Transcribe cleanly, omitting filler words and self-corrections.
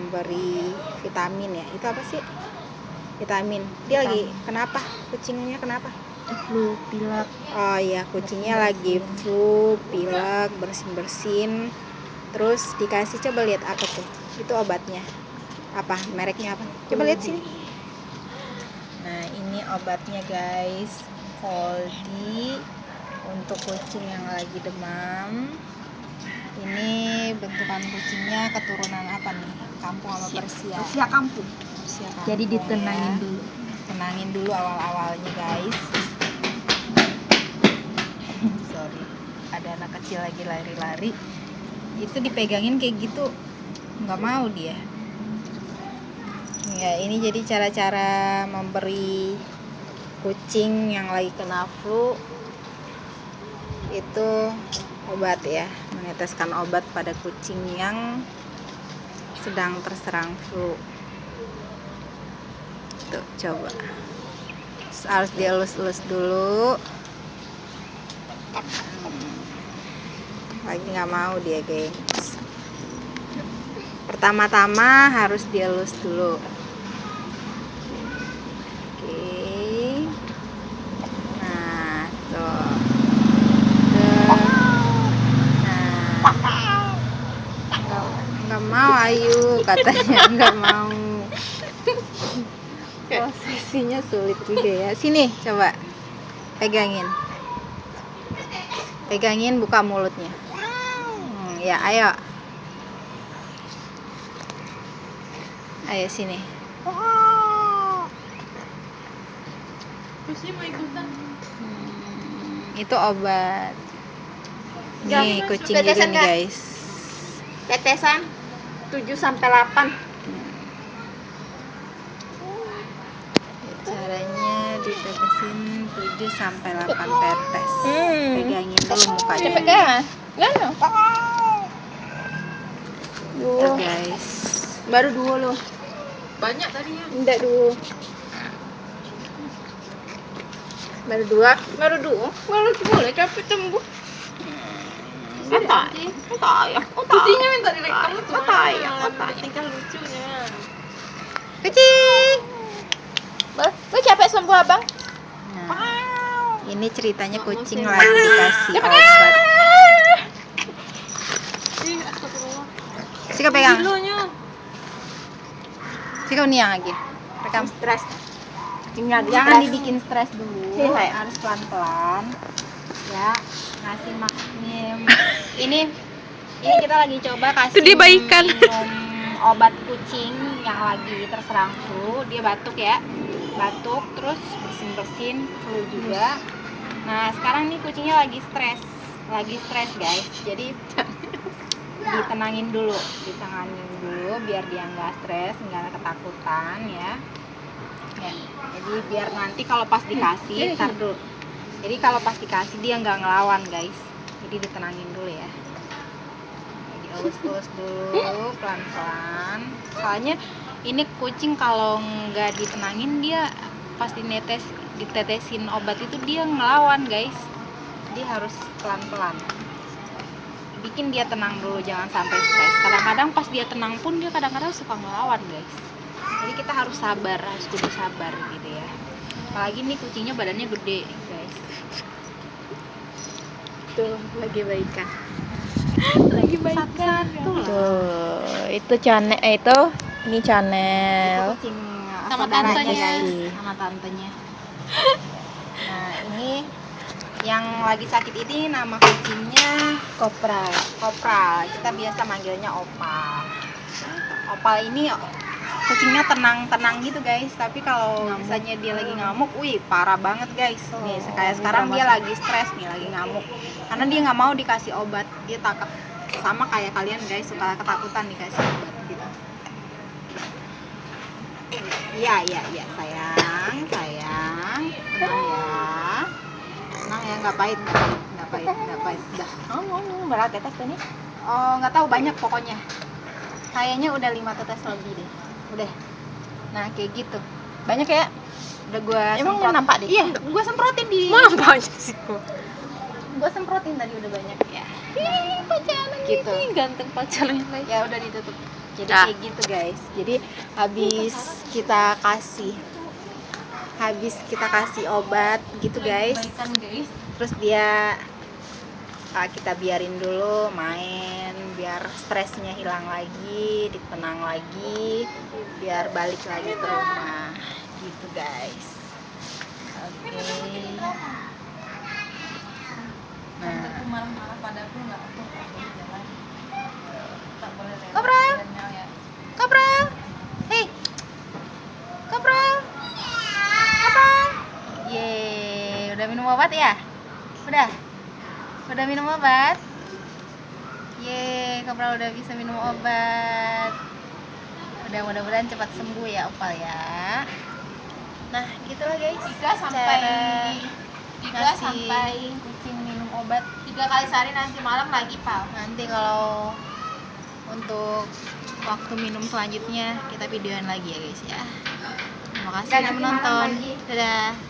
memberi vitamin ya. Itu apa sih? Vitamin. Dia lagi kenapa? Kucingnya kenapa? Flu, pilek. Oh iya, kucingnya lagi flu, pilek, bersin-bersin. Terus dikasih, coba lihat apa tuh? Itu obatnya. Apa? Mereknya apa? Coba lihat sini. Nah, ini obatnya guys. Coldi untuk kucing yang lagi demam. Ini bentukan kucingnya keturunan apa nih? Kampung apa Persia? Persia kampung. Persia kampung. Jadi ditenangin ya. dulu. Tenangin dulu awal-awalnya guys. Sorry, ada anak kecil lagi lari-lari. Itu dipegangin kayak gitu, nggak mau dia. Ya, ini jadi cara-cara memberi kucing yang lagi kena flu. Itu obat ya, meneteskan obat pada kucing yang sedang terserang flu. Tuh, coba. Terus harus dielus-elus dulu. Lagi nggak mau dia gengs. Pertama-tama harus dielus dulu. Oke. Nah, tuh. Nggak mau Ayu, katanya nggak mau. Posisinya sulit juga ya. Sini coba pegangin, buka mulutnya. Ya ayo, sini. Itu obat. Nih kucing juga nih guys. Tetesan 7-8. Caranya ditetesin 7-8 tetes. Pegangin dulu mukanya. Pegangan. Enggak. Tuh guys. Baru 2 loh. Banyak tadinya. Enggak 2. Baru 2. Baru boleh capek tembuh. Otak ya. Kucingnya minta direkam tuh. Otak ya. Tingkah lucunya. Kucing. Lu capek sembuh abang? Nah, ini ceritanya kucing lagi dikasih obat. Astagfirullah. Sika pegang. Kilonya. Sika uniang lagi. Rekam. Stres. Jangan dibikin stres dulu. Iya. Harus pelan-pelan. Ya, ngasih makan. Ini kita lagi coba kasih Itu dia baikan. minum obat kucing yang lagi terserang flu. Dia batuk ya. Batuk terus bersin-bersin, flu juga. Nah, sekarang nih kucingnya lagi stres guys. Jadi ditenangin dulu biar dia nggak stres, nggak ketakutan ya. Jadi biar nanti kalau pas dikasih, tar dulu. Jadi kalau pas dikasih dia nggak ngelawan guys. Jadi ditenangin dulu ya. Dielus-elus dulu pelan-pelan. Soalnya ini kucing kalau nggak ditenangin dia pas ditetesin obat itu dia ngelawan guys. Jadi harus pelan-pelan. Bikin dia tenang dulu, jangan sampai stres. Kadang-kadang pas dia tenang pun dia kadang-kadang suka ngelawan guys. Jadi kita harus kudu sabar gitu ya. Apalagi nih kucingnya badannya gede guys. Tuh lagi baikan. Satu-satu lah. Tuh, itu channel ini channel. Kucing Sama saudaranya, tantenya. guys, sama tantenya. Nah, ini yang lagi sakit ini nama kucingnya Kopral. Kopral. Kita biasa manggilnya Opal. Opal ini kucingnya tenang-tenang gitu guys, tapi kalau misalnya dia lagi ngamuk, wih parah banget guys. Nih kayak sekarang dia lagi stres nih, lagi ngamuk. Karena dia nggak mau dikasih obat, dia takut. Sama kayak kalian guys, suka ketakutan dikasih obat gitu. Iya sayang, tenang ya, nggak pahit. Dah. Berat tetes tuh nih. Oh nggak tahu, banyak pokoknya. Kayaknya udah 5 tetes lebih deh. Udah. Nah kayak gitu. Banyak ya. Udah gua Emang semprot. nampak deh? Iya, gua semprotin di. Mana banyak sih kok. Gua semprotin tadi udah banyak ya. gitu. Ih, ganteng pacar yang lain. Ya udah ditutup. Jadi Dah. kayak gitu guys. Jadi habis kita kasih obat gitu guys. Baikan guys. Terus kita biarin dulu main biar stresnya hilang lagi, ditenang lagi, biar balik lagi ke rumah gitu guys. Oke. Nah, marah-marah padaku nggak aku boleh jalan. Tak boleh lewat. Kobrol. jalannya ya. Kobrol. Hei. Kobrol. Kobrol. Yeay, udah minum obat ya? Udah minum obat? Yeay, Kobrol udah bisa minum obat. Mudah-mudahan cepat sembuh ya Opal ya. Nah, gitulah guys. 3 sampai kucing minum obat. 3 kali sehari, nanti malam lagi Pal. Nanti kalau untuk waktu minum selanjutnya kita videoan lagi ya guys ya. Terima kasih Dan sudah nanti malam menonton. lagi. Dadah.